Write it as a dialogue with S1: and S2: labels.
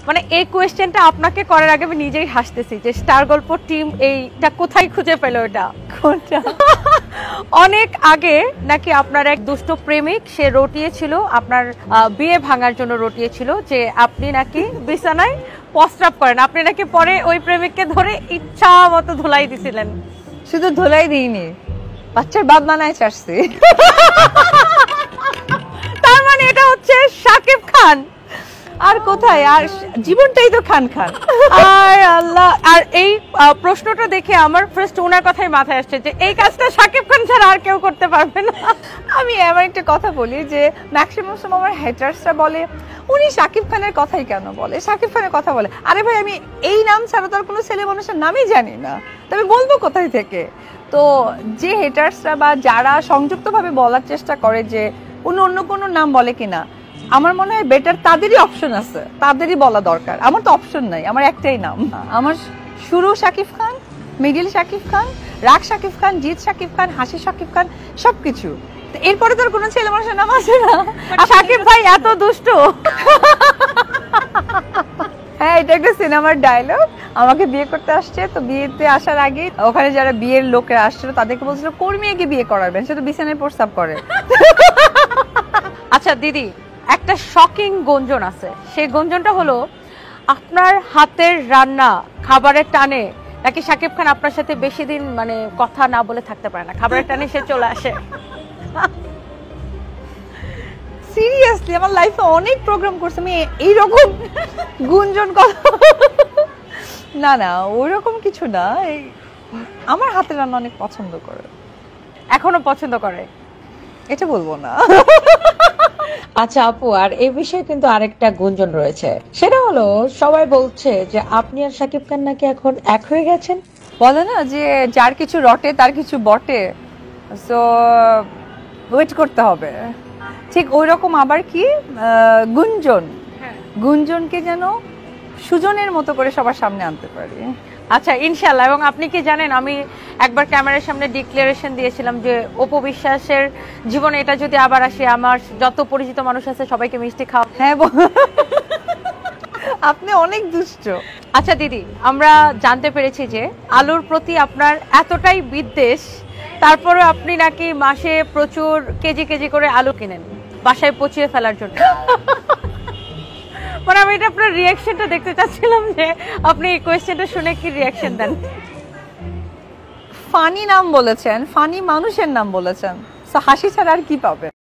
S1: মানে এই কোয়েশ্চেনটা আপনাকে করার আগে আমি নিজেই হাসতেছি যে স্টার গল্প টিম এইটা কোথায় খুঁজে পেল এটা কোনটা অনেক আগে নাকি আপনার এক দুষ্ট প্রেমিক সে রটিয়েছিল আপনার বিয়ে ভাঙার জন্য রটিয়েছিল যে আপনি নাকি বিছানায় প্রস্রাব করেন, আপনি নাকি পরে ওই প্রেমিককে ধরে ইচ্ছা মতো ধুলাই দিছিলেন।
S2: শুধু ধুলাই দিইনি, বাচ্চার বাপ বানায় চাচ্ছি।
S1: তার মানে এটা হচ্ছে শাকিব খান।
S2: আর কোথায়, আর জীবনটাই তো খান খান।
S1: আর আল্লাহ, আর এই প্রশ্নটা দেখে আমার ফার্স্ট ওনার কথাই মাথায় আসছে যে এই কাজটা শাকিব খান ছাড়া আর কেউ করতে পারবে না।
S2: আমি এমন একটা কথা বলি যে ম্যাক্সিমাম সময় আমার হেটার্সরা বলে উনি শাকিব খানের কথাই কেন বলে, শাকিব খানের কথা বলে। আরে ভাই, আমি এই নাম ছাড়া তো আর কোনো ছেলে মানুষের নামই জানি না, তবে বলবো কোথায় থেকে। তো যে হেটার্সরা বা যারা সংযুক্তভাবে বলার চেষ্টা করে যে উনি অন্য কোনো নাম বলে কিনা, আমার মনে হয় বেটার তাদেরই অপশন আছে, তাদেরই বলা দরকার। আমার তো অপশন নাই, আমার একটাই নাম। আমার শুরু শাকিব খান, মিডিল শাকিব খান, রাগ শাকিব খান, জিৎ শাকিব খান, হাসি শাকিব খান, সবকিছু। এরপরে তোর কোনো ছেলে মানুষের নাম আছে না।
S1: শাকিব ভাই এত দুষ্ট।
S2: হ্যাঁ, এটা একটা সিনেমার ডায়লগ। আমাকে বিয়ে করতে আসছে, তো বিয়েতে আসার আগে ওখানে যারা বিয়ের লোকেরা আসছিল তাদেরকে বলছিল কর্মীকে বিয়ে করাবেন, সে তো বিছানায় প্রস্তাব করে।
S1: আচ্ছা দিদি, একটা শকিং গুঞ্জন আছে, সেই গুঞ্জনটা হলো আপনার হাতের রান্না খাবারের টানে নাকি শাকিব খান আপনার সাথে বেশি দিন মানে কথা না বলে থাকতে পারে না, খাবারের টানে সে চলে আসে।
S2: সিরিয়াসলি আমার লাইফে অনেক প্রোগ্রাম করছি আমি, এইরকম গুঞ্জন না না ওইরকম কিছু না। আমার হাতের রান্না অনেক পছন্দ করে,
S1: এখনো পছন্দ করে,
S2: এটা বলবো না।
S3: আচ্ছা আপু, আর এই বিষয়ে কিন্তু আরেকটা গুঞ্জন রয়েছে, সেটা হলো সবাই বলছে যে আপনি আর শাকিব খান নাকি এখন এক হয়ে গেছেন।
S2: বলে না যে যার কিছু রটে তার কিছু বটে, সো ওয়েট করতে হবে। ঠিক ওই রকম আবার কি গুঞ্জন, গুঞ্জনকে যেন সুজনের মতো করে সবার সামনে আনতে পারি।
S1: আচ্ছা ইনশাল্লাহ। এবং আপনি কি জানেন, আমি একবার ক্যামেরার সামনে ডিক্লারেশন দিয়েছিলাম যে অপু বিশ্বাসের জীবনে এটা যদি আবার আসে, আমার যত পরিচিত মানুষ আছে সবাইকে মিষ্টি খাওয়া।
S2: হ্যাঁ, আপনি অনেক দুষ্ট।
S1: আচ্ছা দিদি, আমরা জানতে পেরেছি যে আলুর প্রতি আপনার এতটাই বিদ্বেষ, তারপরে আপনি নাকি মাসে প্রচুর কেজি কেজি করে আলু কিনেন বাসায় পচিয়ে ফেলার জন্য। মানে আমি এটা আপনার রিয়াকশনটা দেখতে চাচ্ছিলাম যে আপনি এই কোয়েশ্চেনটা শুনে কি রিয়াকশন দেন।
S2: ফানি নাম বলেছেন, ফানি মানুষের নাম বলেছেন, হাসি ছাড়া আর কি পাবে।